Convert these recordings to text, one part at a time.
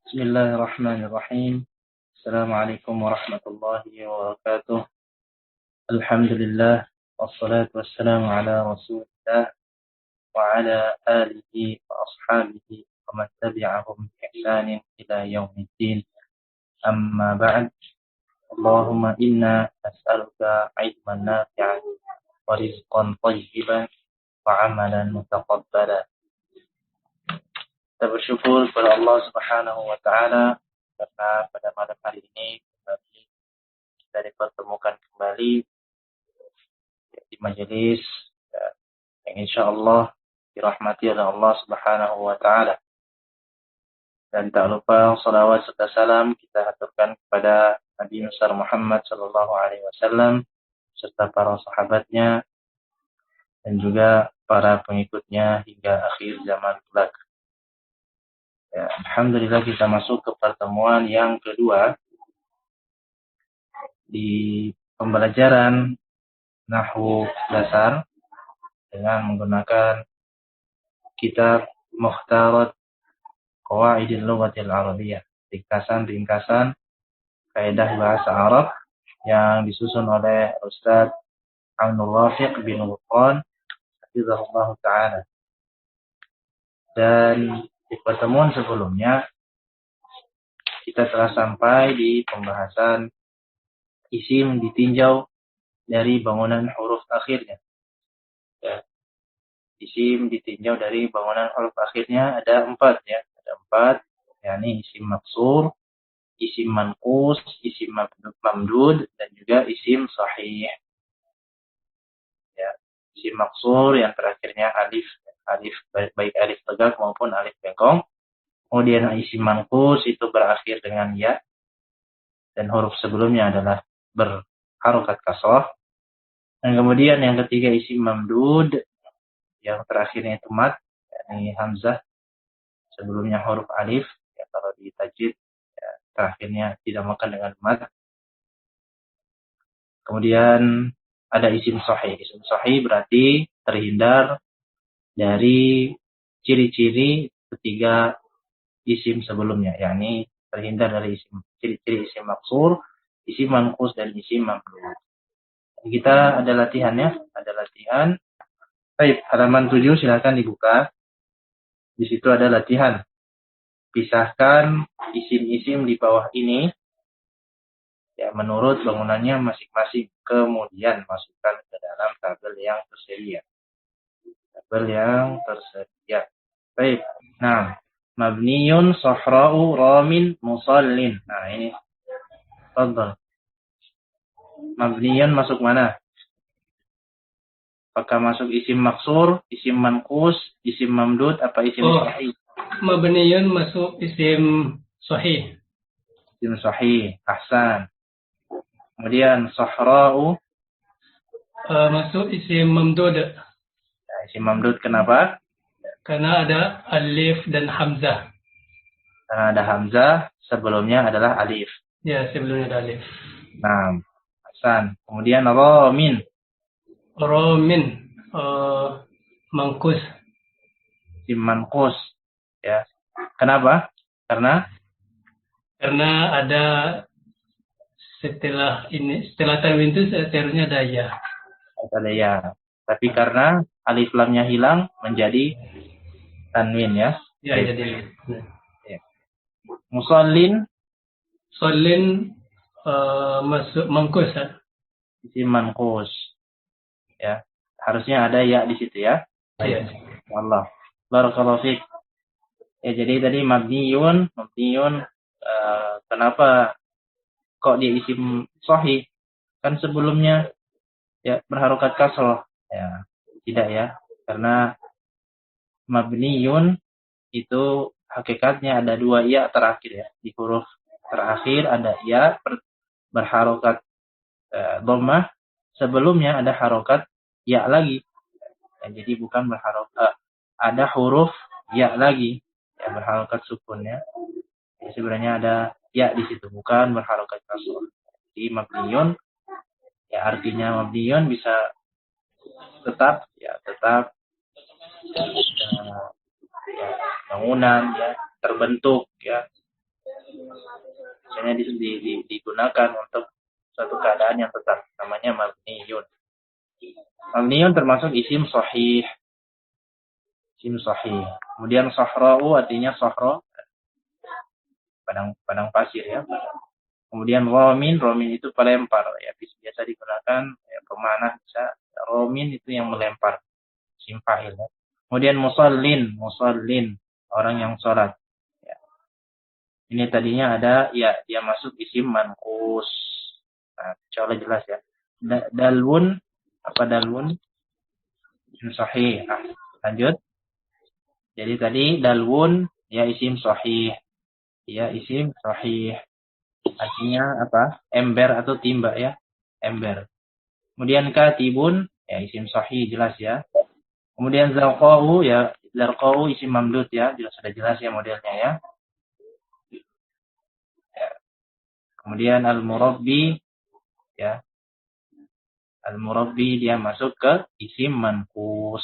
Bismillahirrahmanirrahim. Assalamualaikum warahmatullahi wabarakatuh. Alhamdulillah. Wassalatu wassalamu ala rasulillah wa ala alihi wa ashabihi wa man tabi'ahum bi ihsanin ila yaumiddin. Amma ba'd. Allahumma inna nas'aluka ilman nafi'an wa rizqan thayyiban wa amalan mutaqabbala. Kita bersyukur kepada Allah Subhanahu wa taala karena pada malam hari ini kembali kita dipertemukan kembali di majelis yang insyaallah dirahmati oleh Allah Subhanahu wa taala. Dan tak lupa salawat serta salam kita haturkan kepada Nabi besar Muhammad sallallahu alaihi wasallam serta para sahabatnya dan juga para pengikutnya hingga akhir zaman kelak. Ya, alhamdulillah kita masuk ke pertemuan yang kedua di pembelajaran nahwu dasar dengan menggunakan kitab Mukhtarat Qawaidil Lughatil Arabiyyah, ringkasan-ringkasan kaidah bahasa Arab yang disusun oleh Ustaz Abdul Rafiq bin Lutfan hafizahullah taala. Dan di pertemuan sebelumnya kita telah sampai di pembahasan isim ditinjau dari bangunan huruf akhirnya. Ya. Isim ditinjau dari bangunan huruf akhirnya ada 4 ya. Ada 4, yakni isim maksur, isim manqus, isim mamdud dan juga isim sahih. Ya. Isim maksur yang terakhirnya alif baik alif tegak maupun alif bengkong. Kemudian isim manqus itu berakhir dengan ya dan huruf sebelumnya adalah berharokat kasrah. Dan kemudian yang ketiga isim mamdud yang terakhirnya itu mad, yakni hamzah sebelumnya huruf alif, ya kalau di tajwid ya, terakhirnya tidak makan dengan mad. Kemudian ada isim sahih. Isim sahih berarti terhindar dari ciri-ciri ketiga isim sebelumnya, yakni terhindar dari ciri-ciri isim maksur, isim manqus dan isim mamdud. Kita ada latihannya, ada latihan. Baik, halaman 7 silakan dibuka. Di situ ada latihan. Pisahkan isim-isim di bawah ini ya menurut bangunannya masing-masing. Kemudian masukkan ke dalam tabel yang tersedia. Baik. Nah, mabniyun sahra'u ramin musallin. Nah, ini. Tonton. Mabniyun masuk mana? Apakah masuk isim maksur, isim manqus, isim mamdud, apa isim sahih? Mabniyun masuk isim sahih. Isim sahih. Ahsan. Kemudian sahra'u masuk isim mamdud. Nah, isim mamdud kenapa? Karena ada alif dan hamzah. Karena ada hamzah, sebelumnya adalah alif. Ya, sebelumnya ada alif. Nah, Hasan. Kemudian ramin. Ramin mangkus. Isim manqus. Ya. Kenapa? Karena ada setelah tanwin itu seharusnya ada ya. Ada ya. Tapi karena alif lamnya hilang menjadi tanwin ya. Ya, jadi. Ya. Musallin. Musallin masuk mangkus. Isim manqus. Ya. Harusnya ada ya di situ ya. Ya. Allah. Barakallahu fiik. Ya, jadi tadi mabniyun kenapa kok dia isim sahih? Kan sebelumnya ya berharokat kasroh. Ya, tidak ya. Karena mabniyun itu hakikatnya ada 2 ya terakhir ya. Di huruf terakhir ada ya berharokat dhammah, sebelumnya ada harokat ya lagi. Ya, jadi bukan berharokat, ada huruf ya lagi ya berharokat sukunnya. Jadi sebenarnya ada ya di situ, bukan berharokat kasroh. Jadi mabniyun ya artinya mabniyun bisa tetap ya bangunan ya terbentuk ya Misalnya digunakan untuk suatu keadaan yang tetap, namanya mabniyun. Mabniyun termasuk isim sahih. Isim sahih. Kemudian sahra'u artinya sahra, padang pasir ya. Kemudian romin itu pelempar ya, biasa digunakan ya, pemanah bisa. Romin itu yang melempar, isim fa'il ya. Kemudian musallin orang yang sholat. Ya. Ini tadinya ada ya, dia masuk isim manqus. Nah, insyaallah jelas ya. Dalwun, apa dalwun? Isim sahih. Nah, lanjut. Jadi tadi dalwun ya isim sahih. Ya isim sahih. Artinya apa? Ember atau timba ya. Ember. Kemudian katibun ya isim sahih jelas ya. Kemudian zarqau ya, zarqau isim mamdud ya, sudah jelas ya modelnya ya. Ya. Kemudian al-murabbi ya. Al-murabbi dia masuk ke isim manqus.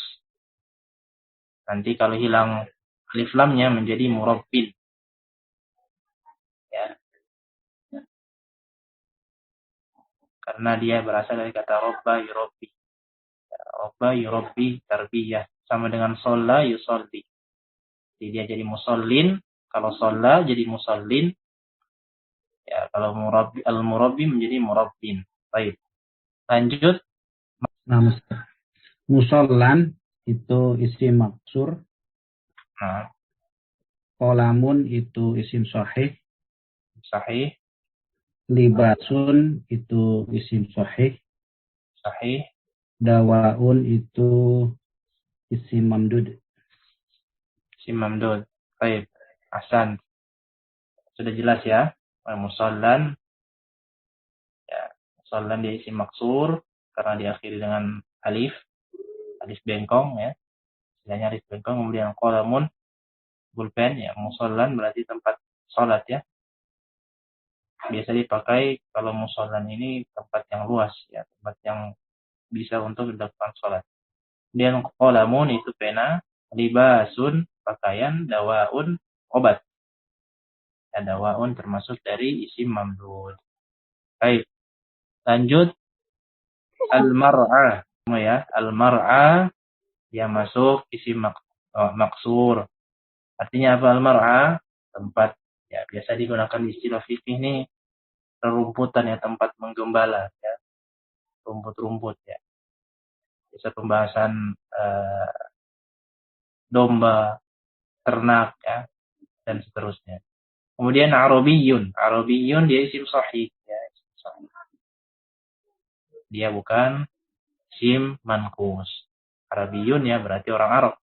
Nanti kalau hilang alif lamnya menjadi murabbin. Ya. Karena dia berasal dari kata robba yurabbi. Ya, robba yurabbi tarbiyah sama dengan sholla yusolli. Jadi dia jadi musallin, kalau sholla jadi musallin. Ya, kalau murabbi al-murabbi menjadi murabbin. Baik. Lanjut. Nah, musollan itu isim maksur. Nah, Qolamun itu isim sahih. sahih, Libasun itu isim sahih. sahih. Dawaun itu isim mamdud. Isim mamdud. Baik. Hasan. Sudah jelas ya. Musallan. Ya, musallan dia isim maksur karena diakhiri dengan alif. Alif bengkong ya. Istilahnya alif bengkong. Kemudian qolamun, pulpen ya. Musallan berarti tempat sholat ya. Biasa dipakai kalau musallan ini tempat yang luas ya. Tempat yang bisa untuk dilakukan sholat. Kemudian qolamun itu pena. Libasun pakaian. Dawaun obat. Ya, dawaun termasuk dari isim mamdud. Baik. Lanjut. Al-mar'ah. Ya, al-mar'ah dia masuk isim maksur. Artinya apa al-mar'ah? Tempat ya biasa digunakan di istilah fikih ini rerumputan ya, tempat menggembala ya. Rumput-rumput ya. Bisa pembahasan domba, ternak ya dan seterusnya. Kemudian Arabiyun dia isim sahih ya, isim sahih. Dia bukan isim manqus. Arabiyun ya berarti orang Arab.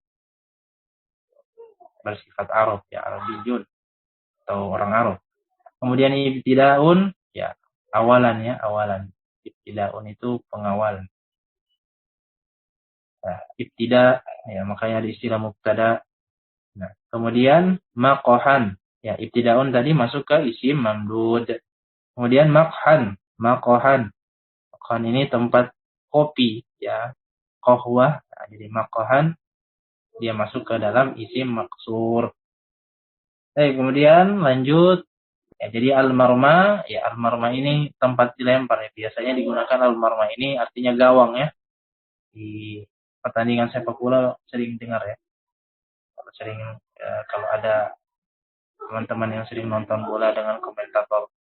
Bersifat Arab ya, Arabiyun atau orang Arab. Kemudian ibtidaun ya awalan ya, awalan. Ibtidaun itu pengawal. Nah, ibtida ya makanya ada istilah mubtada. Nah, kemudian maqahan ya, ibtidaun tadi masuk ke isim mamdud. Kemudian maqhan, maqahan. Maqahan ini tempat kopi ya. Qahwah, nah, jadi maqahan dia masuk ke dalam isim maksur. Kemudian lanjut ya, jadi al-marma ya, al-marma ini tempat dilempar ya. Biasanya digunakan al-marma ini artinya gawang ya. Di pertandingan sepak bola sering dengar ya. Kalau ada teman-teman yang sering nonton bola dengan komentator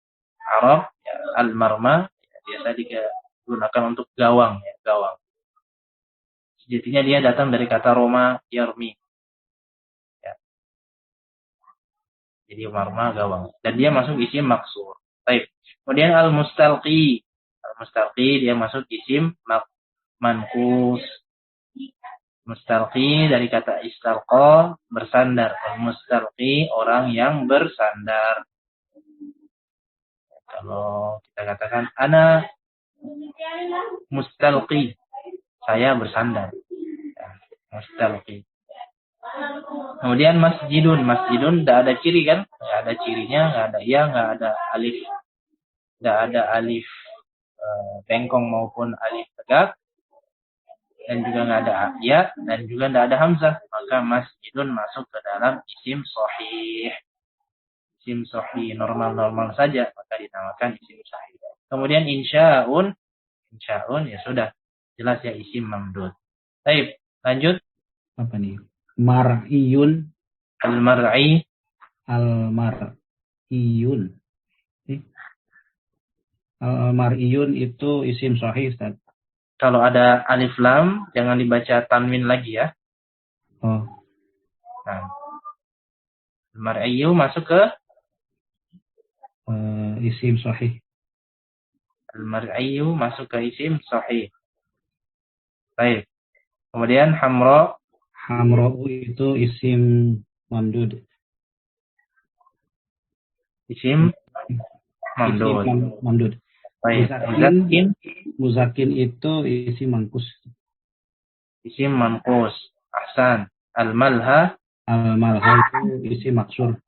Arab ya, al-marma ya, biasa digunakan untuk gawang ya, gawang. Sejatinya dia datang dari kata Roma yarmi. Ya. Jadi marma gawang. Dan dia masuk isim maksur. Baik. Kemudian al-mustalqi. Al-mustalqi dia masuk isim manqus. Mustalqi dari kata istalqa, bersandar. Al-mustalqi orang yang bersandar. Kalau kita katakan ana mustalqi, saya bersandar. Ya, mustalqi. Kemudian masjidun tidak ada ciri kan? Nggak ada cirinya, nggak ada ya, nggak ada alif, bengkong maupun alif tegak, dan juga nggak ada ya, dan juga nggak ada hamzah. Maka masjidun masuk ke dalam isim sahih. isim sahih normal-normal saja, maka dinamakan isim sahih. Kemudian insya'un ya sudah jelas ya isim mamdud. Baik, lanjut. Apa nih? Mar'iyun, Al-mar'i. al-mar'iyun. Al-mar'iyun itu isim sahih, Ustaz. Kalau ada alif lam jangan dibaca tanwin lagi ya. Oh, Nah, al-mar'iyu masuk ke isim sahih. al-mar'iyu masuk ke isim sahih. Baik. Kemudian hamra. Hamra'u itu isim mamdud. Isim Isim mamdud. mamdud. Baik. Muzakin itu isim mangkus. Isim manqus. Ahsan. Al-malha. Al-malha itu isim maksur.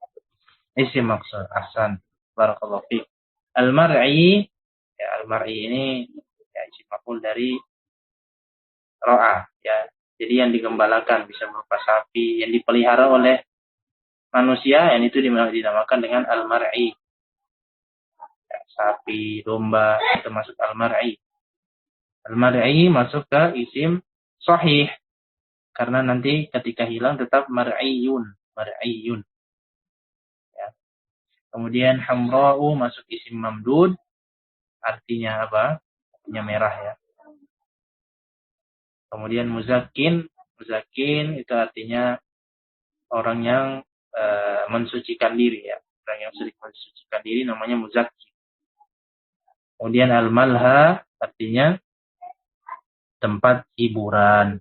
Isim maksur. Ahsan. Barakallahu fiik. Al-mar'i. Ya, al-mar'i ini ya isim maf'ul dari ro'a. Ya. Jadi yang digembalakan bisa berupa sapi yang dipelihara oleh manusia, yang itu dinamakan dengan al-mar'i. Ya, sapi, domba itu masuk al-mar'i. Al-mar'i masuk ke isim sahih karena nanti ketika hilang tetap mar'iyun. Ya. Kemudian hamra'u masuk isim mamdud, artinya apa? Artinya merah ya. Kemudian muzakin itu artinya orang yang mensucikan diri ya. Orang yang sering mensucikan diri namanya muzakki. Kemudian al-malha artinya tempat hiburan.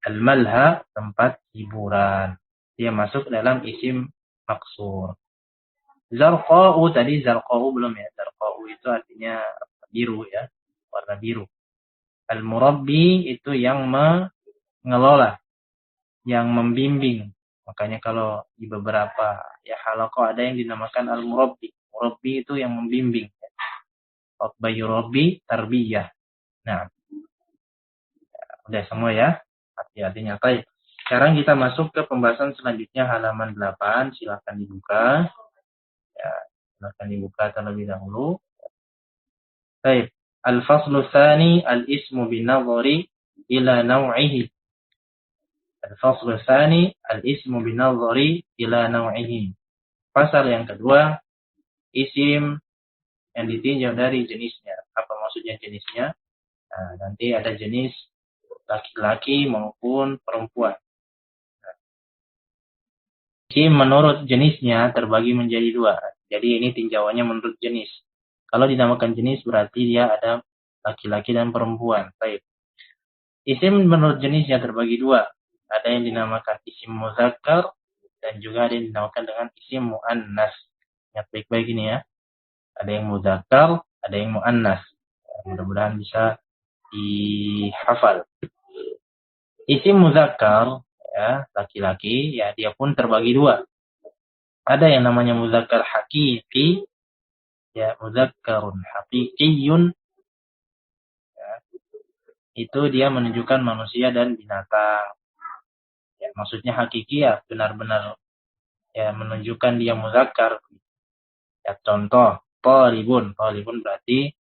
Al-malha tempat hiburan. Dia masuk dalam isim maksur. Zarqa'u tadi zarqa'u belum ya. Zarqa'u itu artinya biru ya. Warna biru. Al-murabbi itu yang mengelola, yang membimbing. Makanya kalau di beberapa ya halaqah ada yang dinamakan al-murabbi. Murabbi itu yang membimbing. Rabba yurabbi tarbiyah. Nah, udah semua ya. Artinya. Baik. Sekarang kita masuk ke pembahasan selanjutnya halaman 8. Silakan dibuka. Ya, silakan dibuka terlebih dahulu. Baik. Al-faslu tsani al-ismu binadhari ila naw'ihi. Al-faslu tsani al-ismu binadhari ila naw'ihi. Pasal yang kedua, isim yang ditinjau dari jenisnya. Apa maksudnya jenisnya? Nah, nanti ada jenis laki-laki maupun perempuan. Isim menurut jenisnya terbagi menjadi dua. Jadi ini tinjauannya menurut jenis. Kalau dinamakan jenis berarti dia ada laki-laki dan perempuan. Baik. Isim menurut jenisnya terbagi dua. Ada yang dinamakan isim muzakkar dan juga ada yang dinamakan dengan isim muannas. Ingat baik-baik ini ya. Ada yang muzakkar, ada yang muannas. Mudah-mudahan bisa dihafal. Isim muzakkar ya, laki-laki ya dia pun terbagi dua. Ada yang namanya muzakkar hakiki, ya muzakkarun haqiqiyun. Ya, itu dia menunjukkan manusia dan binatang. Ya, maksudnya hakiki ya benar-benar ya menunjukkan dia muzakkar. Ya contoh, talibun berarti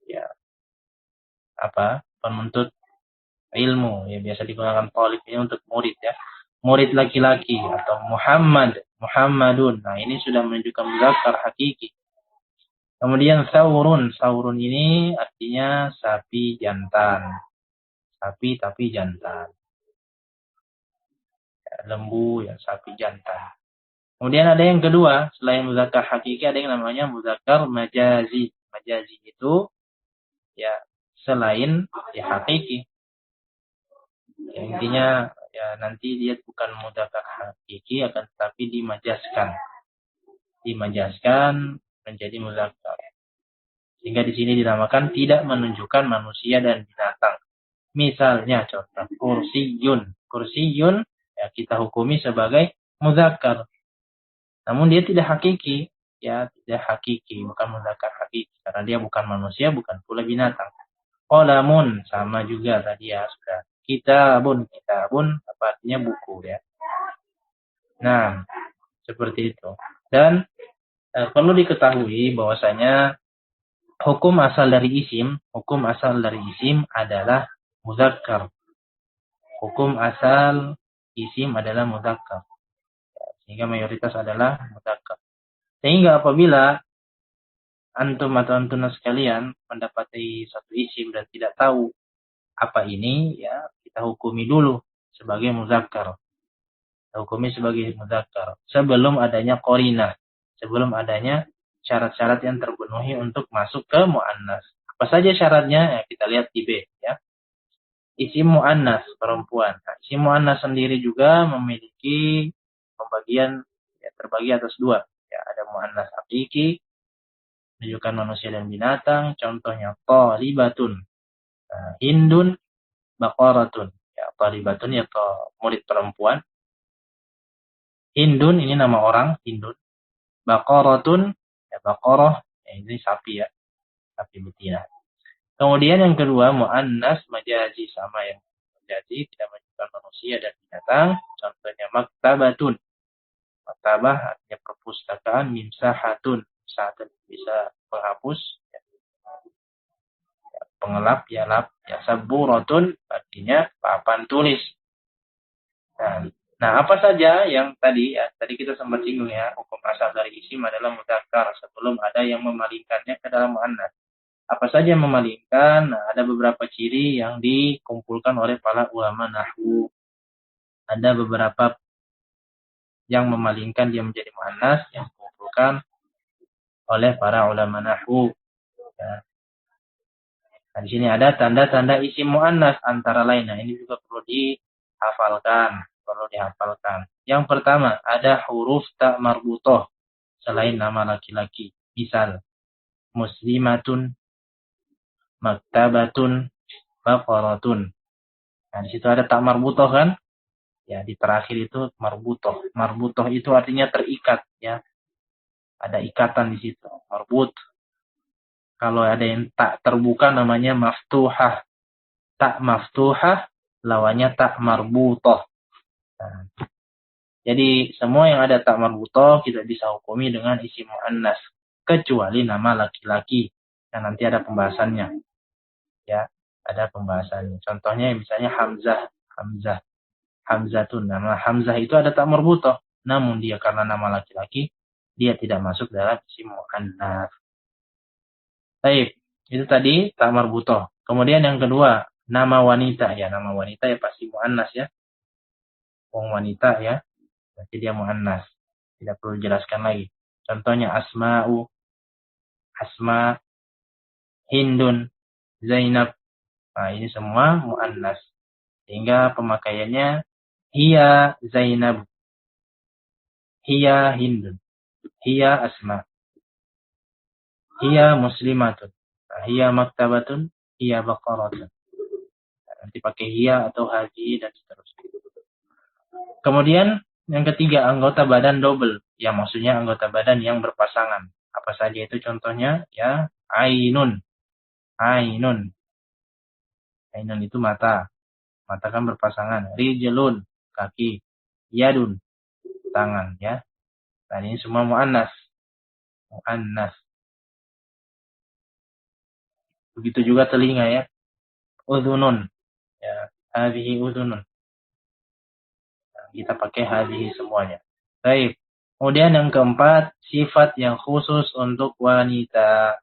ya apa? Penuntut ilmu. Ya biasa digunakan talib ini untuk murid ya. Murid laki-laki atau Muhammadun. Nah, ini sudah menunjukkan muzakkar hakiki. Kemudian saurun ini artinya sapi jantan. Sapi tapi jantan. Ya, lembu ya sapi jantan. Kemudian ada yang kedua, selain muzakkar hakiki ada yang namanya muzakkar majazi. Majazi itu ya selain ya hakiki. Ya, intinya ya nanti dia bukan muzakkar hakiki akan tetapi dimajaskan menjadi muzakkar. Sehingga di sini dinamakan tidak menunjukkan manusia dan binatang. Misalnya contoh kursiyun ya kita hukumi sebagai muzakkar. Namun dia tidak hakiki, ya tidak hakiki, bukan muzakkar hakiki karena dia bukan manusia, bukan pula binatang. Qalamun sama juga tadi ya sudah. Kitabun apa artinya buku ya. Nah, Seperti itu. Dan perlu diketahui bahwasanya hukum asal dari isim adalah muzakkar. Hukum asal isim adalah muzakkar. Sehingga mayoritas adalah muzakkar. Sehingga apabila antum atau antuna sekalian mendapati satu isim dan tidak tahu apa ini, ya kita hukumi dulu sebagai muzakkar. Hukumi sebagai muzakkar sebelum adanya qarinah, sebelum adanya syarat-syarat yang terpenuhi untuk masuk ke muannas. Apa saja syaratnya? Ya, kita lihat di B, ya. Isim muannas perempuan. Nah, isim muannas sendiri juga memiliki pembagian, ya, terbagi atas dua. Ya, ada muannas hakiki, menunjukkan manusia dan binatang. Contohnya thalibatun, hindun, baqaratun. Ya, thalibatun ya murid perempuan. Hindun ini nama orang, Hindun. Baqaratun, ya baqarah, ya ini sapi ya, sapi betina. Kemudian yang kedua muannas majazi, sama yang majazi, tidak menunjukkan manusia dan binatang. Contohnya maktabatun. Maktabah artinya perpustakaan, mimsahatun. Mimsahatun bisa penghapus, ya. Pengelap, ya lap, ya saburatun artinya papan tulis. Nah, apa saja yang tadi kita sempat singgung ya, hukum asal dari isim adalah mudzakkar sebelum ada yang memalingkannya ke dalam muannas. Apa saja yang memalingkan? Nah, ada beberapa ciri yang dikumpulkan oleh para ulama nahwu. Ada beberapa yang memalingkan dia menjadi muannas yang dikumpulkan oleh para ulama nahwu. Ya. Nah, di sini ada tanda-tanda isim muannas antara lain. Nah, ini juga perlu dihafalkan. Yang pertama, ada huruf tak marbutoh selain nama laki-laki. Misal, muslimatun, maktabatun, baqaratun. Nah, di situ ada tak marbutoh kan? Ya, di terakhir itu marbutoh. Marbutoh itu artinya terikat, ya. Ada ikatan di situ, marbut. Kalau ada yang tak terbuka namanya maftuhah. Tak maftuhah lawannya tak marbutoh. Nah, jadi semua yang ada tak marbutoh kita bisa hukumi dengan isim muannas kecuali nama laki-laki. Yang nanti ada pembahasannya. Ya, ada pembahasannya. Contohnya misalnya Hamzah. Hamzatun. Nama Hamzah itu ada tak marbutoh. Namun dia karena nama laki-laki, dia tidak masuk dalam isim muannas. Baik, itu tadi tak marbutoh. Kemudian yang kedua, nama wanita. Ya, nama wanita ya pasti muannas ya. Wong wanita ya. Berarti dia muannas. Tidak perlu dijelaskan lagi. Contohnya Asma'u, Asma, Hindun, Zainab. Nah, ini semua muannas. Sehingga pemakaiannya hiya Zainab, hiya Hindun, hiya Asma, hiya Muslimatun, hiya Maktabatun, hiya Baqaratun. Nanti pakai hiya atau haji dan seterusnya. Kemudian yang ketiga, anggota badan double. Ya, maksudnya anggota badan yang berpasangan. Apa saja itu contohnya? Ya, ainun. Ainun. Ainun itu mata. Mata kan berpasangan. Rijlun, kaki. Yadun, tangan. Ya. Dan ini semua mu'annas. Mu'annas. Begitu juga telinga ya. Udhunun. Ya, hadhihi udhunun. Kita pakai hadhihi semuanya. Baik. Kemudian yang keempat, sifat yang khusus untuk wanita.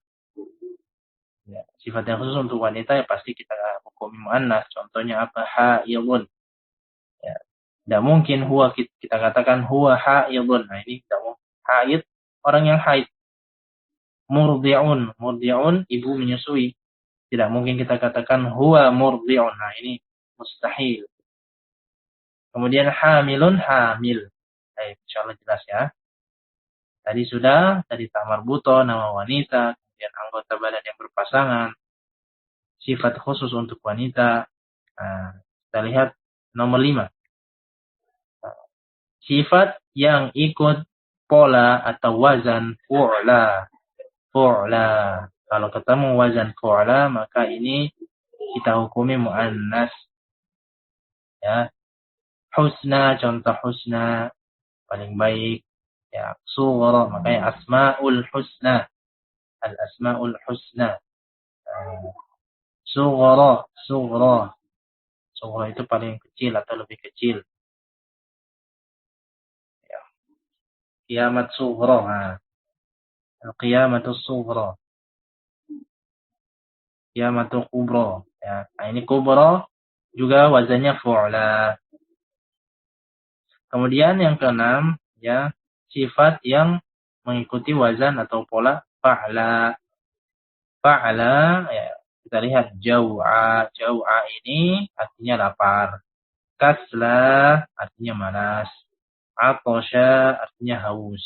Ya, sifat yang khusus untuk wanita ya pasti kita hukumi muannas. Contohnya apa? Haidun. Ya. Tidak mungkin huwa kita katakan huwa haidun. Nah, ini tidak mungkin. Haid, orang yang haid. Murdi'un. Murdi'un, ibu menyusui. Tidak mungkin kita katakan huwa murdi'un. Nah, ini mustahil. Kemudian hamilun, hamil. Baik, insyaallah jelas ya. Tadi tak marbuto, nama wanita, kemudian anggota badan yang berpasangan, sifat khusus untuk wanita. Nah, kita lihat nomor 5. Sifat yang ikut pola atau wazan fu'la. Fu'la. Kalau ketemu wazan fu'la, maka ini kita hukumi mu'annas. Ya. Husna, contoh husna, paling baik. Ya, sughra, makanya asmaul husna. Al-asmaul husna. Sughra, sughra. Sughra itu paling kecil atau lebih kecil. Ya. Qiyamat sughra. Nah. Al-qiyamatus sughra. Qiyamatul kubra. Ya. Nah, ini kubra juga wazannya fu'la. Kemudian yang keenam, ya, sifat yang mengikuti wazan atau pola fa'la. Fa'la, ya, kita lihat jau'a. Jau'a ini artinya lapar. Kasla artinya malas. Atosha artinya haus.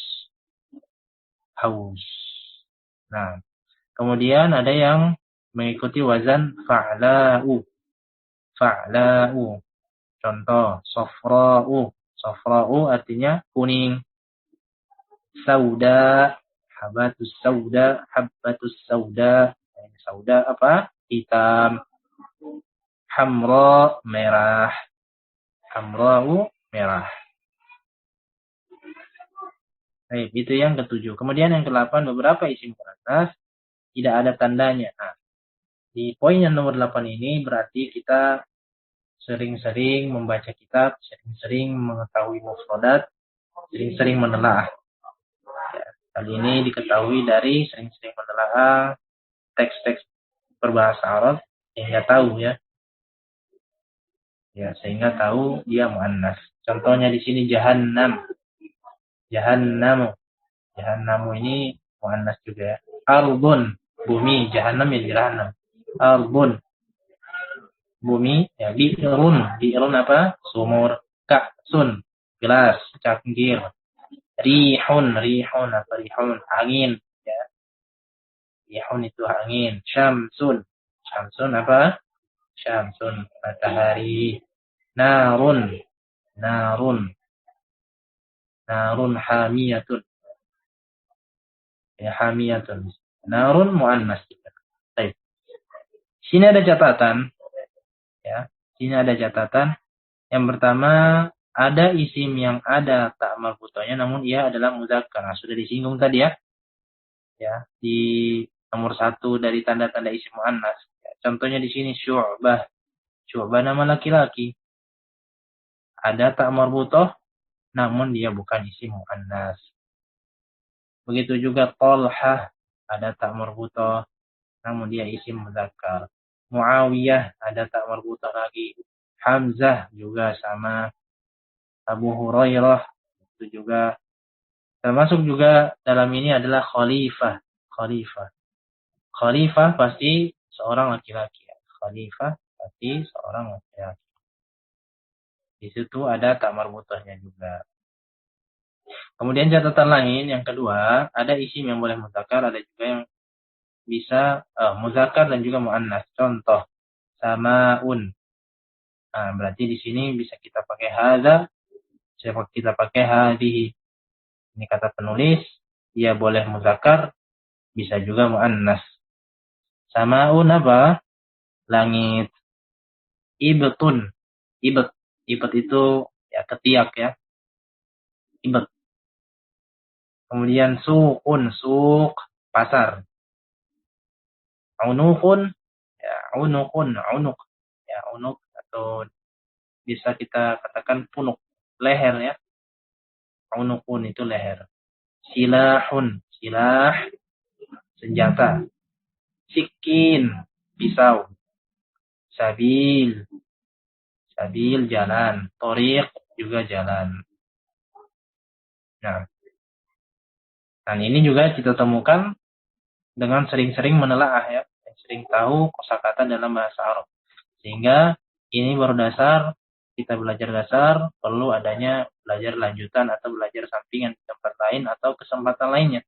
Haus. Nah, kemudian ada yang mengikuti wazan fa'la'u. Fa'la'u. Contoh, sofra'u. Sofra'u artinya kuning. Sauda, habatus sauda, habbatus sauda. Sauda apa? Hitam. Hamra, merah. Hamra'u, merah. Baik, itu yang ketujuh. Kemudian yang kedelapan, beberapa isim muannas tidak ada tandanya. Nah, di poin yang nomor 8 ini berarti kita sering-sering membaca kitab, sering-sering mengetahui mufradat, sering-sering menelaah. Ya, hal ini diketahui dari sering-sering menelaah teks-teks berbahasa Arab sehingga tahu ya. Ya, sehingga tahu dia muannas. Contohnya di sini jahannam. Jahannamu. Jahannamu ini muannas juga ya. Arbun, bumi, jahannam ya jahannam. Arbun, bumi, ya bi'run. Bi'run apa? Sumur. Ka'sun, gelas, cangkir. Rihun, rihun apa rihun? Angin, ya. Rihun itu angin. Syamsun. Syamsun apa? Syamsun, matahari. Narun, narun. Narun hamiyatun. Ya, hamiyatun. Narun muannas. Baik. Sini ada catatan. Ya, sini ada catatan. Yang pertama, ada isim yang ada tak marbutohnya, namun ia adalah muzakkar. Nah, sudah disinggung tadi ya. Ya, di nomor 1 dari tanda-tanda isim muannas. Ya, contohnya di sini syu'bah. Syu'bah nama laki-laki. Ada tak marbutoh, namun dia bukan isim muannas. Begitu juga Talhah, ada tak marbutoh, namun dia isim muzakkar. Muawiyah ada tak marbutoh lagi. Hamzah juga sama. Abu Hurairah itu juga. Termasuk juga dalam ini adalah khalifah. Khalifah. Khalifah pasti seorang laki-laki. Khalifah pasti seorang laki-laki. Di situ ada tak marbutohnya juga. Kemudian catatan lain yang kedua, ada isim yang boleh muzakkar, ada juga yang bisa muzakkar dan juga muannas. Contoh, samaun. Nah, berarti di sini bisa kita pakai hadza, bisa kita pakai hadhihi. Ini kata penulis, dia boleh muzakkar, bisa juga muannas. Samaun apa? Langit. Ibtun. Ibet. Ibet itu ya ketiak ya. Ibet. Kemudian suqun, suq, pasar. Unukun, ya unukun, unuk. Ya unuk atau bisa kita katakan punuk, leher ya. Unukun itu leher. Silahun, silah, senjata. Sikin, pisau. Sabil, sabil jalan. Thoriq juga jalan. Nah, dan ini juga kita temukan dengan sering-sering menelaah ya, sering tahu kosakata dalam bahasa Arab. Sehingga ini baru dasar, kita belajar dasar, perlu adanya belajar lanjutan atau belajar sampingan di tempat lain atau kesempatan lainnya.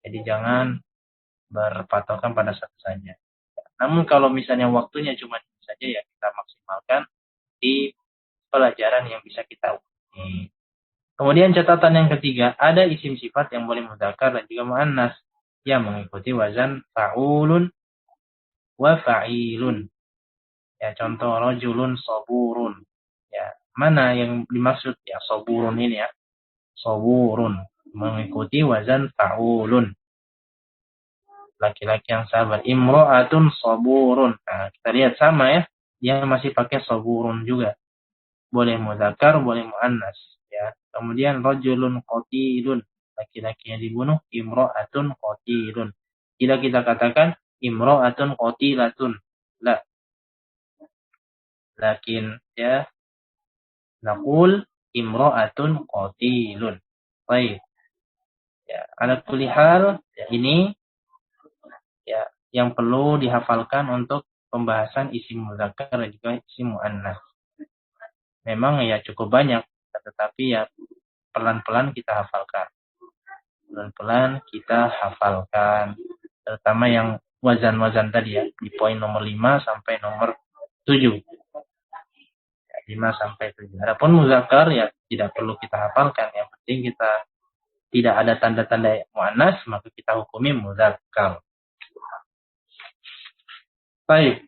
Jadi jangan berpatokan pada satu saja. Namun kalau misalnya waktunya cuma ini saja ya kita maksimalkan di pelajaran yang bisa kita ulangi. Kemudian catatan yang ketiga, ada isim sifat yang boleh mudzakkar dan juga muannas yang mengikuti wazan fa'ulun wa fa'ilun. Ya, contoh rajulun saburun. Ya, mana yang dimaksud ya saburun ini ya? Saburun. mengikuti wazan fa'ulun. Laki-laki yang sabar. Imro'atun saburun. Nah, kita lihat sama ya. Dia masih pakai saburun juga. Boleh muzakkar, boleh muannas. Ya. Kemudian rajulun qatilun. Laki-laki yang dibunuh. Imro'atun qatilun. Tidak kita katakan imro'atun qatilatun. La. Lakin ya. Naqul imro'atun qatilun. Baik. Ya, ala kulli hal, ya, ini ya yang perlu dihafalkan untuk pembahasan isim muzakkar dan juga isim muannas. Memang ya cukup banyak, tetapi ya pelan-pelan kita hafalkan. Pelan-pelan kita hafalkan. Terutama yang wazan-wazan tadi ya, di poin nomor 5 sampai nomor 7. Ya, 5 sampai 7. Adapun muzakkar ya tidak perlu kita hafalkan. Yang penting kita tidak ada tanda-tanda muannas, maka kita hukumi muzakkar. Baik.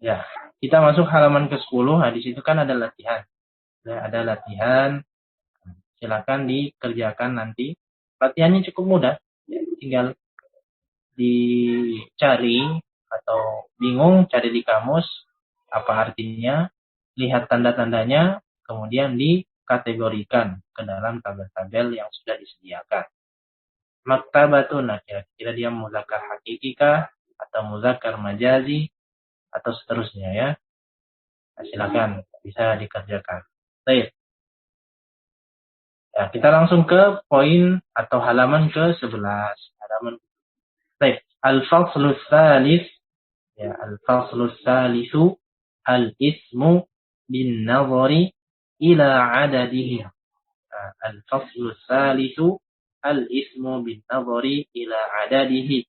Ya, kita masuk halaman ke-10. Nah, di situ kan ada latihan. Ya, ada latihan. Silakan dikerjakan nanti. Latihannya cukup mudah. Ya, tinggal dicari atau bingung cari di kamus apa artinya, lihat tanda-tandanya, kemudian dikategorikan ke dalam tabel-tabel yang sudah disediakan. Maktabatun, nah kira-kira dia muzakkar hakikikah atau muzakkar majazi atau seterusnya ya. Nah, silakan bisa dikerjakan. Baik. Ya, kita langsung ke poin atau halaman ke-11. Halaman. Baik. Al-faslu tsalis. Ya, al-faslu tsalisu al-ismu bin nazari ila adadihi. Nah, al-faslu tsalisu al-ismu bin nazari ila adadihi.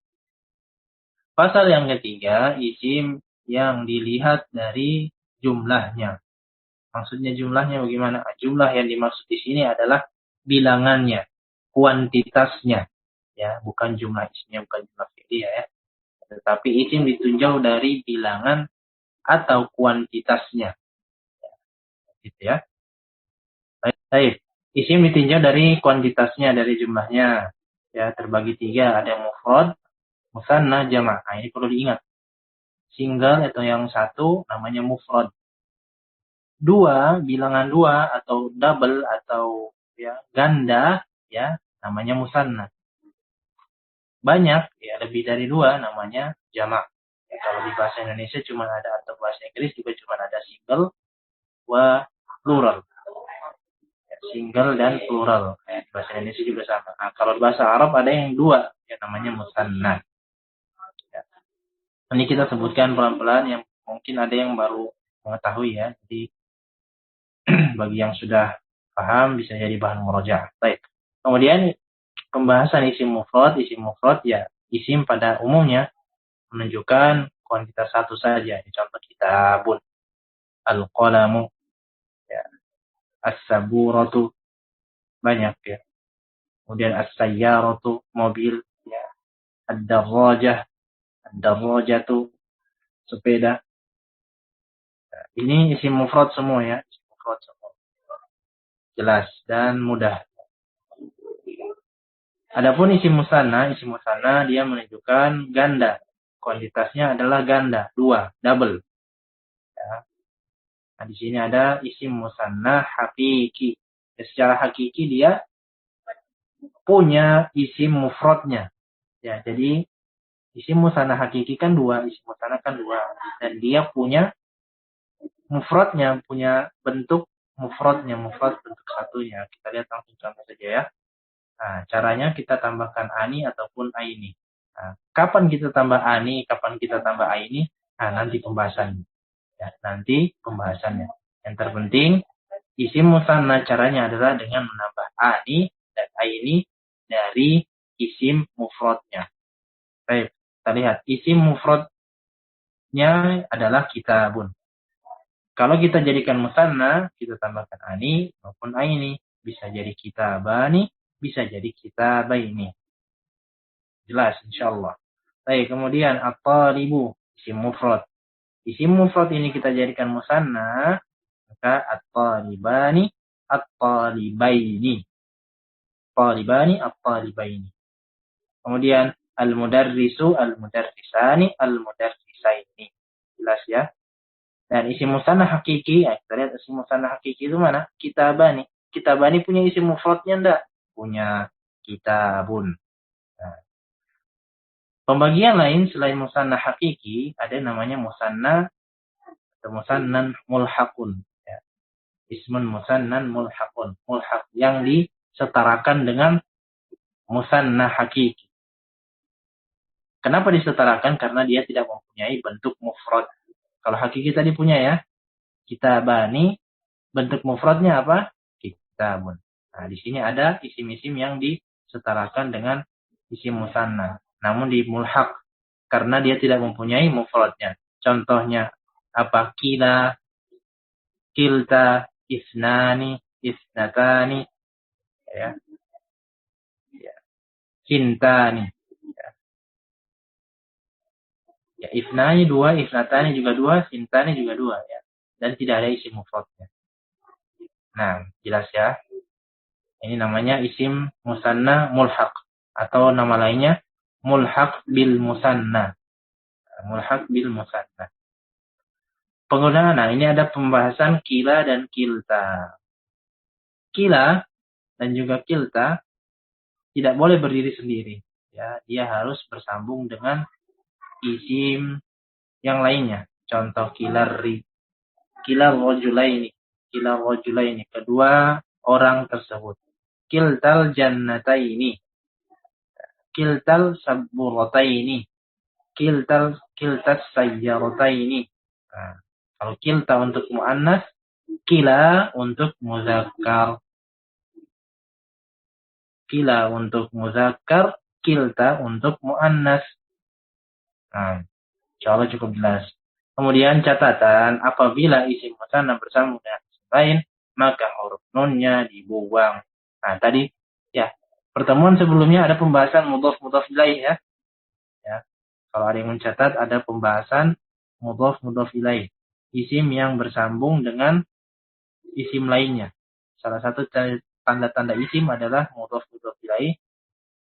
Pasal yang ketiga, isim yang dilihat dari jumlahnya. Maksudnya jumlahnya bagaimana? Jumlah yang dimaksud di sini adalah bilangannya, kuantitasnya, ya, bukan jumlah isimnya, bukan jumlah fi'liyah ya. Tetapi isim ditunjau dari bilangan atau kuantitasnya, gitu ya. Baik, isim ditinjau dari kuantitasnya, dari jumlahnya, ya, terbagi 3, ada yang mufrad, musanna, jama'. Nah, ini perlu diingat. Single atau yang satu namanya mufrad. Bilangan 2 atau double atau ya ganda ya namanya musanna. Banyak ya lebih dari 2 namanya jamak. Ya, kalau di bahasa Indonesia cuma ada, atau bahasa Inggris juga cuma ada single wa plural. Ya, single dan plural. Ya, di bahasa Indonesia juga sama. Nah, kalau di bahasa Arab ada yang 2 ya namanya musanna. Ya. Ini kita sebutkan pelan-pelan yang mungkin ada yang baru mengetahui ya. Jadi bagi yang sudah paham bisa jadi bahan murojaah. Baik. Kemudian pembahasan isim mufrad ya isim pada umumnya menunjukkan kuantitas satu saja. Contoh kitabun, al-qalamu, ya, as-saburatu, banyak ya. Kemudian as-sayyaratu, mobil, ya, ad-darrajatu, sepeda. Nah, ini isim mufrad semua ya, isim mufrad semua. Jelas dan mudah. Adapun isim musanna dia menunjukkan ganda. Kuantitasnya adalah ganda, 2, double. Ya. Nah, di sini ada isim musanna hakiki. Ya, secara hakiki dia punya isim mufradnya. Ya, jadi isim musanna hakiki kan 2, isim musanna kan 2. Dan dia punya mufradnya, punya bentuk mufradnya, mufrad bentuk satunya. Kita lihat langsung contoh saja ya. Nah, caranya kita tambahkan ani ataupun aini. Nah, kapan kita tambah ani, kapan kita tambah aini? Nah, nanti pembahasannya. Ya, nanti pembahasannya. Yang terpenting, isim musanna caranya adalah dengan menambah ani dan aini dari isim mufradnya. Baik, kita lihat. Isim mufradnya adalah kitabun. Kalau kita jadikan musanna, kita tambahkan ani maupun aini. Bisa jadi kitabani, bisa jadi kitabaini. Jelas insyaallah. Baik, kemudian at-talibu, isim mufrad. Isim mufrad ini kita jadikan musanna, maka at-talibani, at-talibaini. At-talibani, at-talibaini. Kemudian al-mudarrisu, al-mudarrisani, al-mudarrisaini. Jelas ya. Dan isim musanna hakiki, ya, kita lihat isim musanna hakiki itu mana? Kitabani. Kitabani punya isim mufradnya enggak? Punya, kitabun. Nah, pembagian lain selain musanna hakiki, ada yang namanya musanna atau musannan mulhaqun. Ya. Ismun musannan mulhaqun. Mulhaq yang disetarakan dengan musanna hakiki. Kenapa disetarakan? Karena dia tidak mempunyai bentuk mufrad. Kalau hakiki tadi punya ya. Kitabani, bentuk mufradnya apa? Kitabun. Nah, di sini ada isim-isim yang disetarakan dengan isim musanna. Namun di mulhaq. Karena dia tidak mempunyai mufradnya. Contohnya apa? Kila, kilta, isnani, isnatani, ya. Sintani. Ya, ifnani dua, ifnatani juga dua, sintani juga dua, ya. Dan tidak ada isim mufradnya. Nah, jelas ya. Ini namanya isim musanna mulhaq. Atau nama lainnya mulhaq bil musanna. Mulhaq bil musanna. Penggunaan, nah ini ada pembahasan kila dan kilta. Kila dan juga kilta tidak boleh berdiri sendiri. Ya, dia harus bersambung dengan isim yang lainnya. Contoh kilar rajulaini. Kilar rajulaini. Kedua orang tersebut. Kiltal jannataini. Kiltal sabburataini. Kiltas sayyarataini. Nah, kalau kilta untuk muannas, kila untuk muzakkar. Kila untuk muzakkar, kilta untuk muannas. Nah, insyaallah cukup jelas. Kemudian catatan, apabila isim musanna bersambung dengan isim lain, maka huruf nunnya dibuang. Nah, tadi ya, pertemuan sebelumnya ada pembahasan mudhaf ilaih ya. Ya. Kalau ada yang mencatat ada pembahasan mudhaf ilaih. Isim yang bersambung dengan isim lainnya. Salah satu tanda-tanda isim adalah mudhaf ilaih.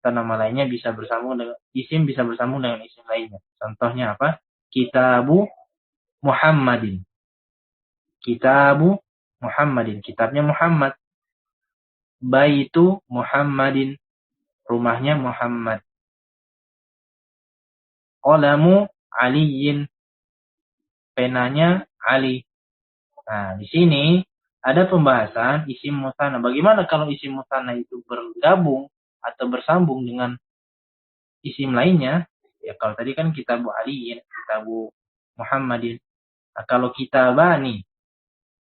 Dan nama lainnya bisa bersambung dengan isim, bisa bersambung dengan isim lainnya. Contohnya apa? Kitabu Muhammadin. Kitabu Muhammadin. Kitabnya Muhammad. Baitu Muhammadin. Rumahnya Muhammad. Qalamu Aliyin. Penanya Ali. Nah, di sini ada pembahasan isim musanna. Bagaimana kalau isim musanna itu bergabung atau bersambung dengan isim lainnya? Ya, kalau tadi kan kitabu Aliyin, kitabu Muhammadin. Nah, kalau kitabani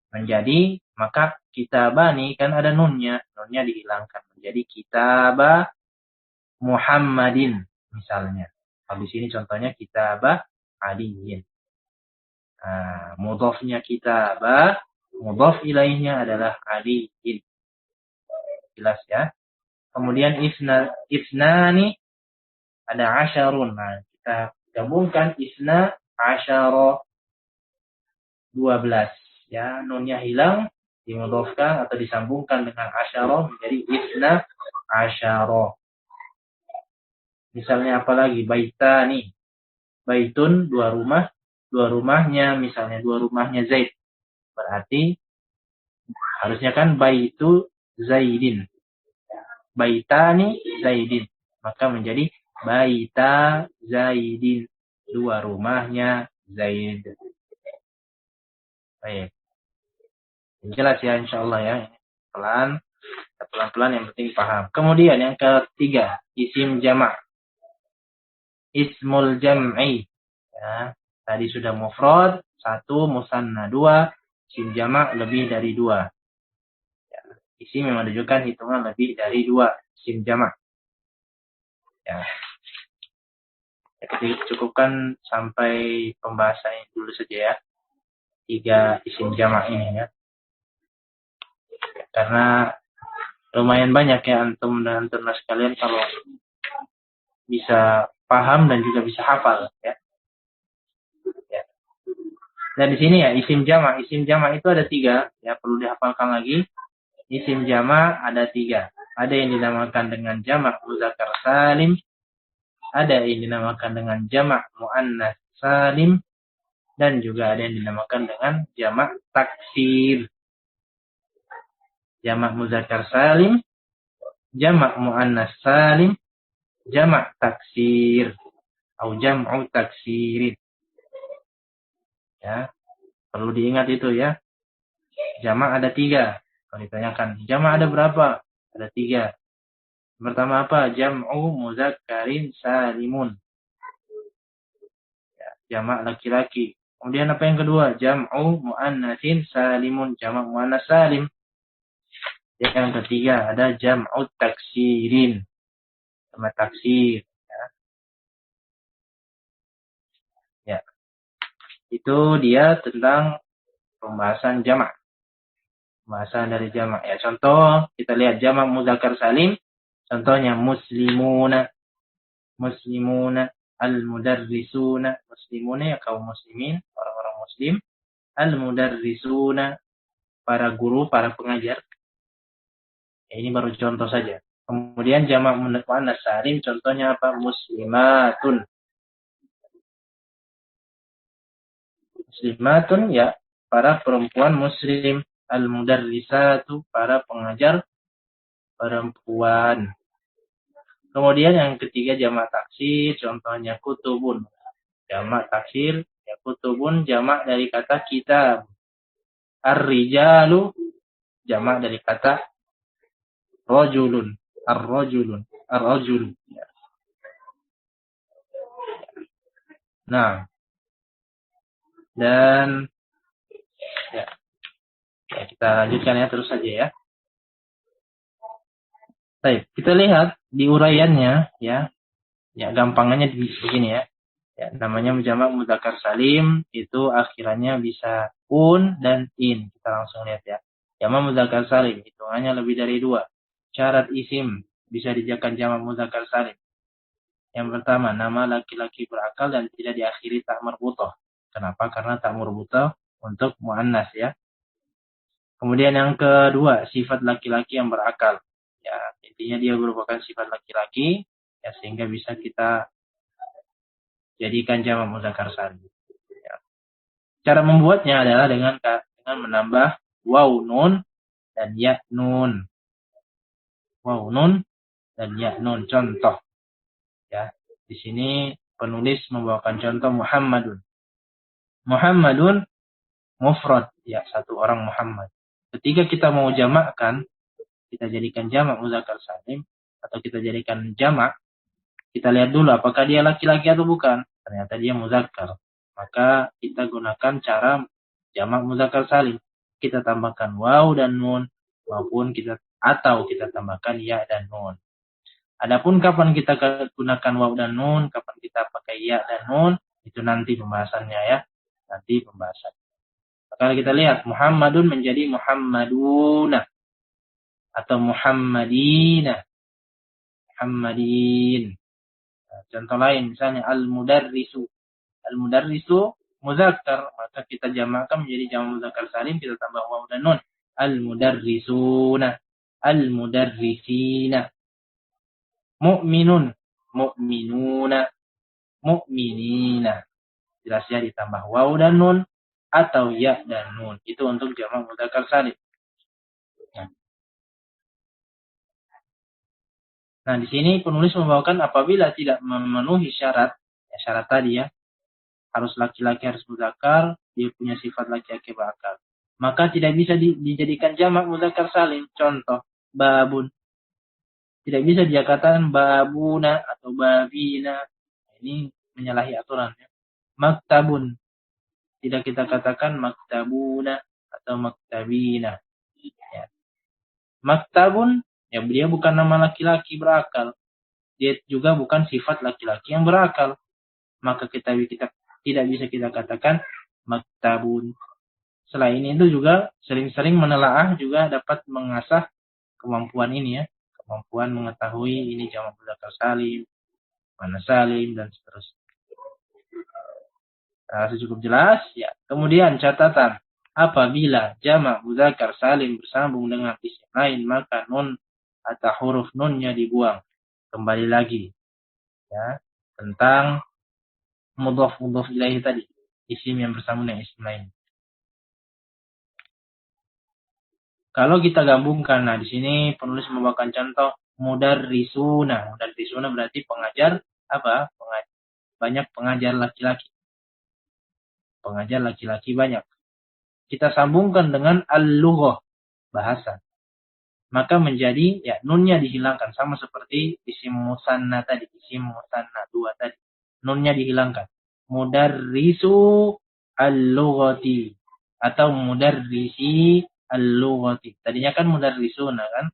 menjadi, maka kitabani kan ada nunnya. Nunnya dihilangkan. Menjadi kitabah Muhammadin misalnya. Kalau di sini contohnya kitabah Aliyin. Nah, mudhafnya kitabah, mudhaf ilaihnya adalah Aliyin. Jelas ya. Kemudian isnani ada asyarun. Nah, kita gabungkan isna asyara 12. Ya, nunnya hilang, dimudhafkan atau disambungkan dengan asyara menjadi isna asyara. Misalnya apalagi baitani. Baitun dua rumah, dua rumahnya misalnya dua rumahnya Zaid. Berarti harusnya kan baitu Zaidin. Baitani Zaidin. Maka menjadi baita Zaidin. Dua rumahnya Zaid. Baik. Jelas ya insyaallah ya. Pelan-pelan yang penting paham. Kemudian yang ketiga, isim jamak. Ismul jam'i. Ya, tadi sudah mufrad, 1, musanna 2, isim jamak lebih dari 2. Ya, isim yang menunjukkan hitungan lebih dari 2, isim jamak. Ya. Jadi cukupkan sampai pembahasan ini dulu saja ya. 3 isim jamak ini ya. Karena lumayan banyak ya antum dan antum sekalian kalau bisa paham dan juga bisa hafal ya. Ya. Dan di sini ya isim jamak itu ada 3 ya, perlu dihafalkan lagi. Isim jamak ada 3. ada yang dinamakan dengan jamak muzakkar salim, ada yang dinamakan dengan jamak muannas salim, dan juga ada yang dinamakan dengan jamak taksir. Jamak muzakkar salim, jamak muannas salim, jamak taksir atau jam'u taksirin. Ya, perlu diingat itu ya. Jamak ada 3. Kalau ditanyakan, jamak ada berapa? Ada 3. Pertama apa? Jam'u muzakkarin salimun. Ya, jamak laki-laki. Kemudian apa yang kedua? Jam'u muannatsin salimun. Jamak muannas salim. Yang ketiga ada jam'u taksirin. Jamak taksir. Ya. Itu dia tentang pembahasan jamak. Pembahasan dari jamak. Ya, contoh kita lihat jamak muzakkar salim. Contohnya muslimuna, muslimuna, al-mudarrisuna, muslimuna ya kaum muslimin, orang-orang muslim, al-mudarrisuna, para guru, para pengajar. Ya, ini baru contoh saja. Kemudian jamak muannas salim contohnya apa? Muslimatun. Muslimatun ya para perempuan muslim, al-mudarrisatu para pengajar perempuan. Kemudian yang ketiga jamak taksir, contohnya kutubun. Jamak taksir, ya kutubun jamak dari kata kitab. Ar-rijalu jamak dari kata rajulun. Ar-rajulun. Ar-rajul. Ya. Nah, dan ya, kita lanjutkan ya terus saja ya. Baik, kita lihat di uraiannya ya. Ya, gampangnya begini ya. Ya, namanya jamak mudzakkar salim itu akhirannya bisa un dan in. Kita langsung lihat ya. Jamak mudzakkar salim hitungannya lebih dari 2. Syarat isim bisa dijadikan jamak mudzakkar salim. Yang pertama, nama laki-laki berakal dan tidak diakhiri tak marbutoh. Kenapa? Karena tak marbutoh untuk muannas ya. Kemudian yang kedua, sifat laki-laki yang berakal. Ya, intinya dia merupakan sifat laki-laki ya sehingga bisa kita jadikan jamak mudzakkar salim. Ya. Cara membuatnya adalah dengan menambah waw nun dan ya nun. Waw nun dan ya nun. Contoh. Ya, di sini penulis membawakan contoh Muhammadun. Muhammadun mufrad, ya satu orang Muhammad. Ketika kita mau jamakkan, kita jadikan jamak mudzakkar salim atau kita jadikan jamak, kita lihat dulu apakah dia laki-laki atau bukan. Ternyata dia muzakkar. Maka kita gunakan cara jamak mudzakkar salim. Kita tambahkan waw dan nun atau kita tambahkan ya dan nun. Adapun kapan kita gunakan waw dan nun, kapan kita pakai ya dan nun, itu nanti pembahasannya ya. Nanti pembahasan. Kalau kita lihat Muhammadun menjadi Muhammaduna atau Muhammadina. Muhammadin. Nah, contoh lain misalnya al-mudarrisu. Al-mudarrisu muzakkar, maka kita jamakkan menjadi jamak mudzakkar salim, kita tambah waw dan nun. Al-mudarrisuna, al-mudarrisina. Mu'minun, mu'minuna, mu'minina. Jelas ya ditambah waw dan nun atau ya dan nun. Itu untuk jamak mudzakkar salim. Nah, di sini penulis membawakan apabila tidak memenuhi syarat, ya syarat tadi ya, harus laki-laki, harus muzakkar, dia punya sifat laki-laki berakal. Maka tidak bisa dijadikan jamak mudzakkar salim. Contoh, babun. Tidak bisa dia katakan babuna atau babina. Ini menyalahi aturan. Ya. Maktabun. Tidak kita katakan maktabuna atau maktabina. Ya. Maktabun, ya dia bukan nama laki-laki berakal. Dia juga bukan sifat laki-laki yang berakal. Maka kita tidak bisa kita katakan maktabun. Selain itu juga sering-sering menelaah juga dapat mengasah kemampuan ini ya. Kemampuan mengetahui ini jamak mudzakkar salim, mana salim, dan seterusnya. Nah, cukup jelas ya. Kemudian catatan. Apabila jamak mudzakkar salim bersambung dengan isim lain, maka nun atau huruf nunnya dibuang. Kembali lagi ya tentang mudhaf ilaih tadi, isim yang bersambung dengan isim lain. Kalau kita gabungkan, nah di sini penulis membawakan contoh mudarrisuna. Mudarrisuna berarti pengajar apa? Banyak pengajar laki-laki. Pengajar laki-laki banyak. Kita sambungkan dengan al-lughah, bahasa. Maka menjadi ya nunnya dihilangkan sama seperti isim musanna tadi, isim musanna 2 tadi. Nunnya dihilangkan. Mudarrisu al-lughati atau mudarrisi al-lughati. Tadinya kan mudarrisuna kan?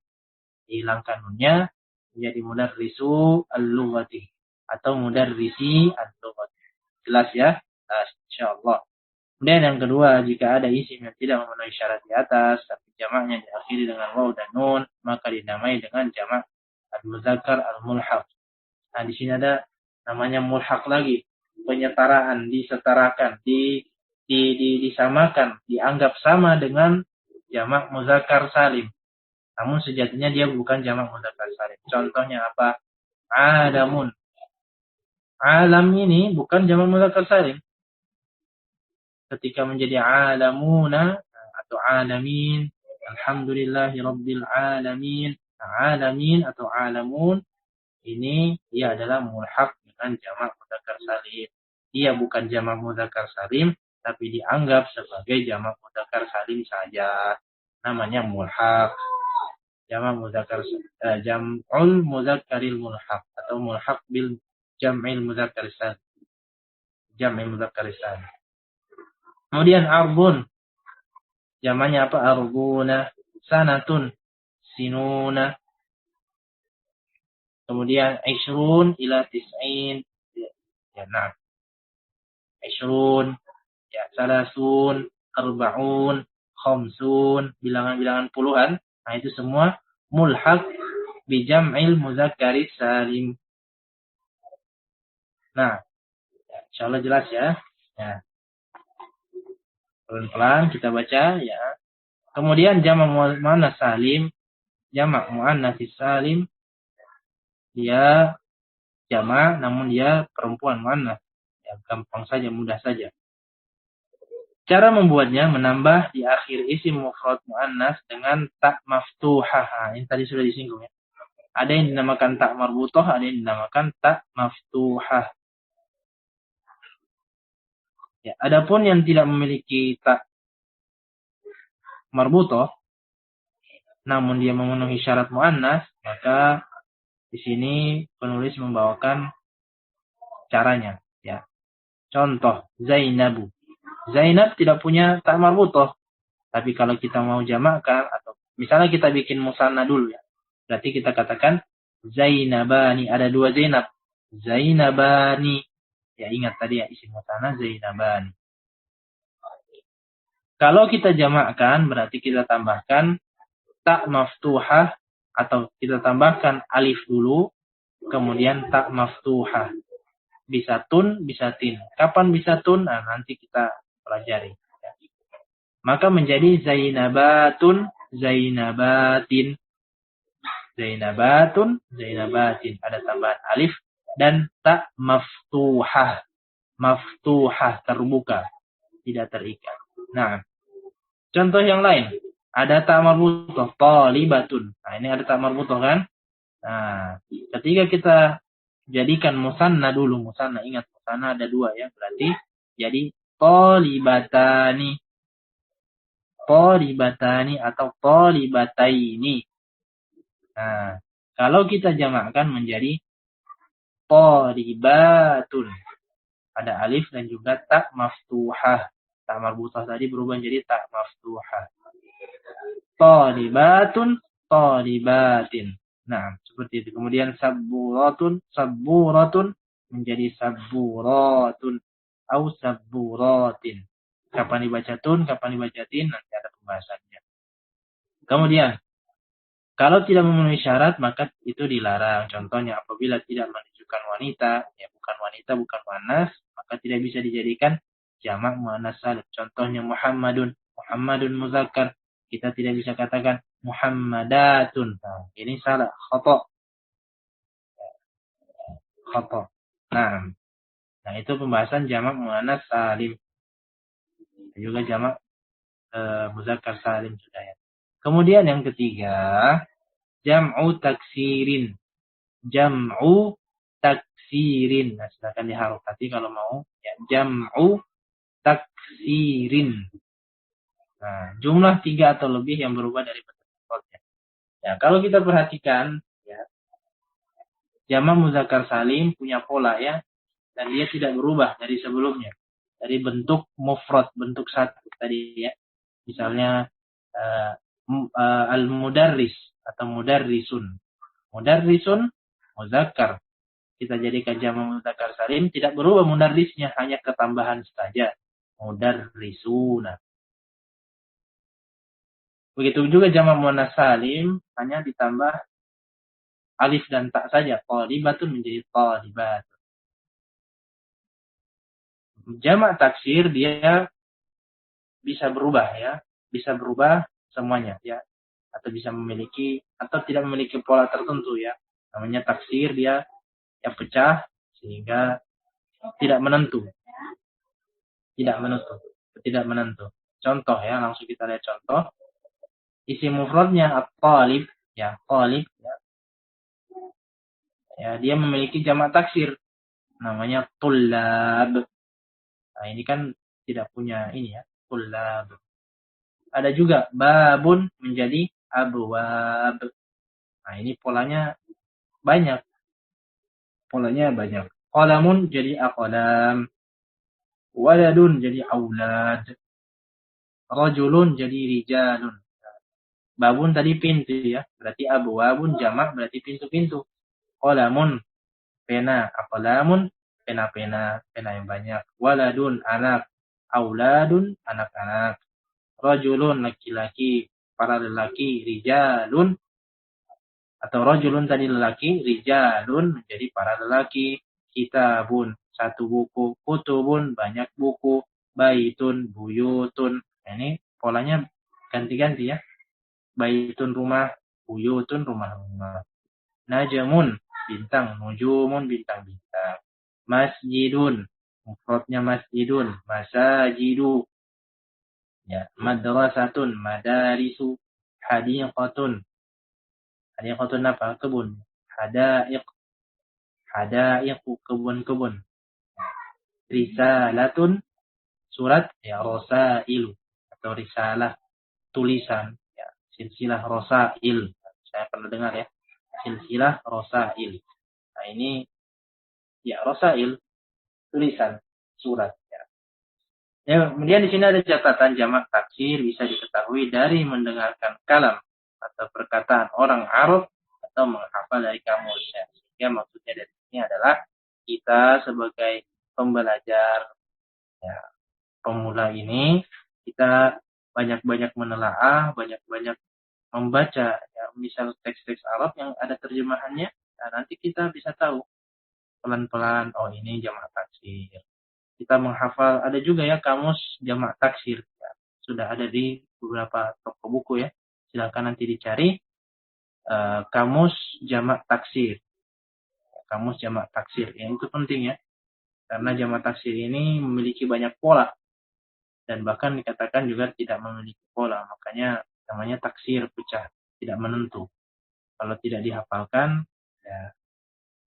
Dihilangkan nunnya menjadi mudarrisu al-lughati atau mudarrisi al-lughati. Jelas ya? Nah, insyaallah. Kemudian yang kedua, jika ada isim yang tidak memenuhi syarat di atas, tapi jamaknya diakhiri dengan waw dan nun, maka dinamai dengan jamak al-muzakkar al-mulhaq. Nah, di sini ada namanya mulhaq lagi, penyetaraan, disetarakan, disamakan, dianggap sama dengan jamak muzakkar salim. Namun sejatinya dia bukan jamak muzakkar salim. Contohnya apa? Adamun. Alam ini bukan jamak muzakkar salim. Ketika menjadi alamuna atau alamin, alhamdulillahi rabbil alamin, alamin atau alamun, ini dia adalah mulhaq dengan jamak mudzakkar salim. Dia bukan jamak mudzakkar salim, tapi dianggap sebagai jamak mudzakkar salim saja. Namanya mulhaq. Jamak mudzakkar jam'ul mudzakkaril mulhaq atau mulhaq bil jam'il mudzakkar salim. Jam'il mudzakkar salim. Kemudian arbun. Jamannya apa? Arbuna. Sanatun. Sinuna. Kemudian ishrun ila tis'in. Ya, nah. Ishrun. Ya, salasun. Arba'un. Khamsun. Bilangan-bilangan puluhan. Nah, itu semua mulhaq bijam'il mudzakkari salim. Nah, insyaallah jelas ya. Ya. Pelan-pelan kita baca ya. Kemudian jamak muannas salim, jamak muannas salim dia jamak namun dia perempuan muannas. Ya, gampang saja, mudah saja. Cara membuatnya menambah di akhir isim mufrad muannas dengan tak maftuhah. Ini tadi sudah disinggung ya. Ada yang dinamakan tak marbutah, ada yang dinamakan tak maftuhah. Ya, adapun yang tidak memiliki tak marbutah namun dia memenuhi syarat muannas, maka di sini penulis membawakan caranya ya. Contoh Zainabu. Zainab tidak punya tak marbutah. Tapi kalau kita mau jamakkan atau misalnya kita bikin musanna dulu ya. Berarti kita katakan Zainabani, ada 2 Zainab. Zainabani. Ya ingat tadi ya isim musanna Zainabani. Kalau kita jamakkan berarti kita tambahkan tak maftuhah atau kita tambahkan alif dulu kemudian tak maftuhah. Bisa tun, bisa tin. Kapan bisa tun? Nah, nanti kita pelajari. Ya. Maka menjadi Zainabatun, Zainabatin. Zainabatun, Zainabatin. Ada tambahan alif dan tak maftuhah. Maftuhah, terbuka. Tidak terikat. Nah, contoh yang lain. Ada tak marbutah, talibatun. Nah, ini ada tak marbutah kan? Nah, ketika kita jadikan musanna dulu, musanna, ingat musanna ada 2 ya, berarti jadi talibatani. Talibatani atau talibataini. Nah, kalau kita jamakkan menjadi talibatun. Ada alif dan juga tak maftuhah. Tak marbutah tadi berubah menjadi tak maftuhah. Talibatun, talibatin. Nah, seperti itu. Kemudian sabburatun, sabburatun menjadi sabburatun. Au sabburatin. Kapan dibaca tun, kapan dibaca tin, nanti ada pembahasannya. Kemudian, kalau tidak memenuhi syarat, maka itu dilarang. Contohnya, apabila tidak menunjukkan wanita, ya bukan wanita, bukan muannas, maka tidak bisa dijadikan jamak muannas salim. Contohnya Muhammadun, Muhammadun muzakkar. Kita tidak bisa katakan Muhammadatun. Nah, ini salah, khata. Khata. Nah, itu pembahasan jamak muannas salim. Juga jamak muzakkar salim sudah ya. Kemudian yang ketiga, jam'u taksirin. Jam'u taksirin. Nah, silakan diharokati kalau mau. Ya, jam'u taksirin. Nah, jumlah 3 atau lebih yang berubah dari bentuknya. Ya, kalau kita perhatikan, ya, jamak muzakkar salim punya pola ya, dan dia tidak berubah dari sebelumnya. Dari bentuk mufrad, bentuk satu tadi ya. Misalnya al-mudarris atau mudarrisun. Mudarrisun muzakkar. Kita jadikan jamak muzakkar salim, tidak berubah mudarrisnya, hanya ketambahan saja. Mudarrisuna. Begitu juga jamak muannas salim, hanya ditambah alif dan ta saja. Thalibatun menjadi thalibat. Jamak taksir dia bisa berubah ya, bisa berubah semuanya ya, atau bisa memiliki atau tidak memiliki pola tertentu ya. Namanya taksir, dia ya pecah sehingga tidak menentu. Tidak menentu. Contoh ya, langsung kita lihat contoh. Isim mufradnya at-talib ya, talib ya. Ya, dia memiliki jamak taksir namanya tullab. Nah, ini kan tidak punya ini ya, tullab. Ada juga babun menjadi abwab. Nah, ini polanya banyak. Qalamun jadi aqlam. Waladun jadi aulad. Rajulun jadi rijalun. Babun tadi pintu ya, berarti abwabun jamak berarti pintu-pintu. Qalamun pena, aqlamun pena-pena, pena yang banyak. Waladun anak, auladun anak-anak. Rajulun laki-laki, para lelaki, rijalun atau rajulun tadi lelaki, rijalun menjadi para lelaki. Kitabun satu buku, kutubun banyak buku, baitun buyutun. Nah, ini polanya ganti-ganti ya. Baitun rumah, buyutun rumah-rumah. Najmun bintang, nujumun bintang-bintang. Masjidun mufradnya masjidun, masajidu. Ya, madrasatun, madarisu, hadiqatun. Hadiqatun apa? Kebun. Hadaiq, kebun-kebun. Risalatun, surat ya, rosailu atau risalah, tulisan ya, silsilah rosail. Saya pernah dengar ya, silsilah rosail. Nah, ini ya rosail, tulisan, surat ya. Ya, kemudian di sini ada catatan jamak taksir bisa diketahui dari mendengarkan kalam atau perkataan orang Arab atau menghafal dari kamus. Ya. Sehingga maksudnya dari sini adalah kita sebagai pembelajar ya, pemula ini, kita banyak-banyak menelaah, banyak-banyak membaca ya, misal teks-teks Arab yang ada terjemahannya. Nah, nanti kita bisa tahu pelan-pelan, oh ini jamak taksir. Kita menghafal, ada juga ya kamus jamak taksir. Ya, sudah ada di beberapa toko buku ya. Silakan nanti dicari kamus jamak taksir. Kamus jamak taksir. Ya, itu penting ya. Karena jamak taksir ini memiliki banyak pola. Dan bahkan dikatakan juga tidak memiliki pola. Makanya namanya taksir pecah. Tidak menentu. Kalau tidak dihafalkan, ya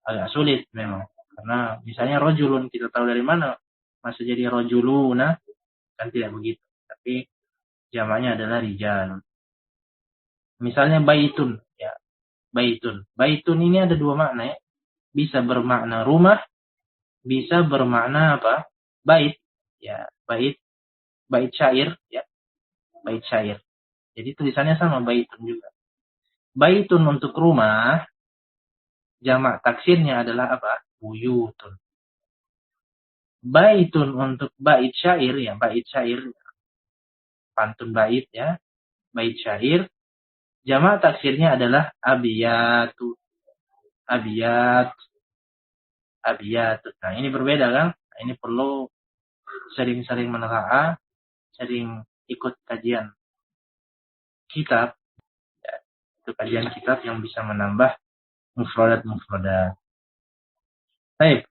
agak sulit memang. Karena misalnya rojulun, kita tahu dari mana masa jadi rojuluna, kan tidak begitu. Tapi jamaknya adalah rijal. Misalnya baitun, ya baitun. Baitun ini ada dua makna ya. Bisa bermakna rumah, bisa bermakna apa? Bait, ya bait syair, ya bait syair. Jadi tulisannya sama baitun juga. Baitun untuk rumah, jamak taksirnya adalah apa? Buyutun. Baitun untuk bait syair ya, bait syair pantun bait ya, bait syair. Jamak taksirnya adalah abiyatu. Abiyat. Nah, ini berbeda kan? Nah, ini perlu sering-sering menelaah, sering ikut kajian kitab. Ya. Itu kajian kitab yang bisa menambah mufradat. Baik.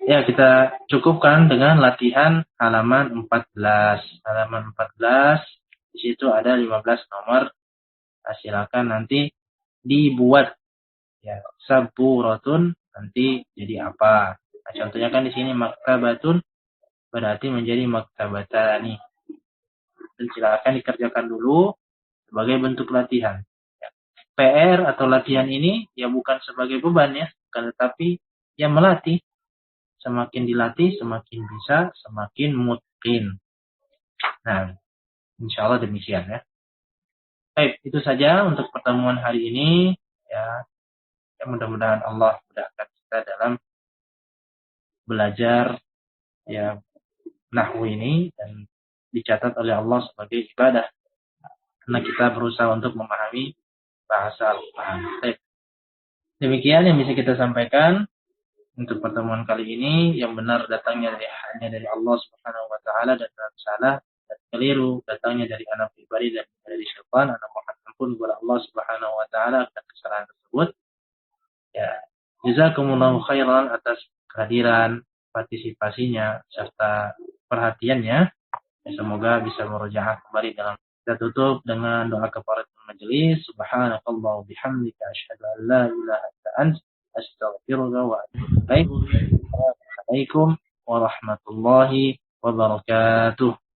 Ya, kita cukupkan dengan latihan halaman 14. Halaman 14, di situ ada 15 nomor. Nah, silakan nanti dibuat. Ya, saburatun nanti jadi apa? Nah, contohnya kan di sini maktabatun berarti menjadi maktabatani. Dan silakan dikerjakan dulu sebagai bentuk latihan. Ya, PR atau latihan ini ya bukan sebagai beban ya, tetapi ya melatih. Semakin dilatih, semakin bisa, semakin mungkin. Nah, insya Allah demikian ya. Baik, itu saja untuk pertemuan hari ini. Ya, mudah-mudahan Allah mudahkan kita dalam belajar ya nahwu ini dan dicatat oleh Allah sebagai ibadah. Karena kita berusaha untuk memahami bahasa Al-Quran. Baik. Demikian yang bisa kita sampaikan untuk pertemuan kali ini. Yang benar datangnya hanya dari Allah Subhanahu wa taala, dan yang salah dan keliru datangnya dari anak pribadi dan dari syaitan. Anak mohon ampun kepada Allah Subhanahu wa taala atas kesalahan tersebut. Ya, jazakumullahu khairan atas kehadiran, partisipasinya serta perhatiannya. Ya, semoga bisa merujaah kembali dalam. Kita tutup dengan doa kafaratul majelis. Subhanakallah bihamdika asyhadu an la ilaha illa anta astaghfiruka wa atubu ilaik. Assalamualaikum warahmatullahi wabarakatuh.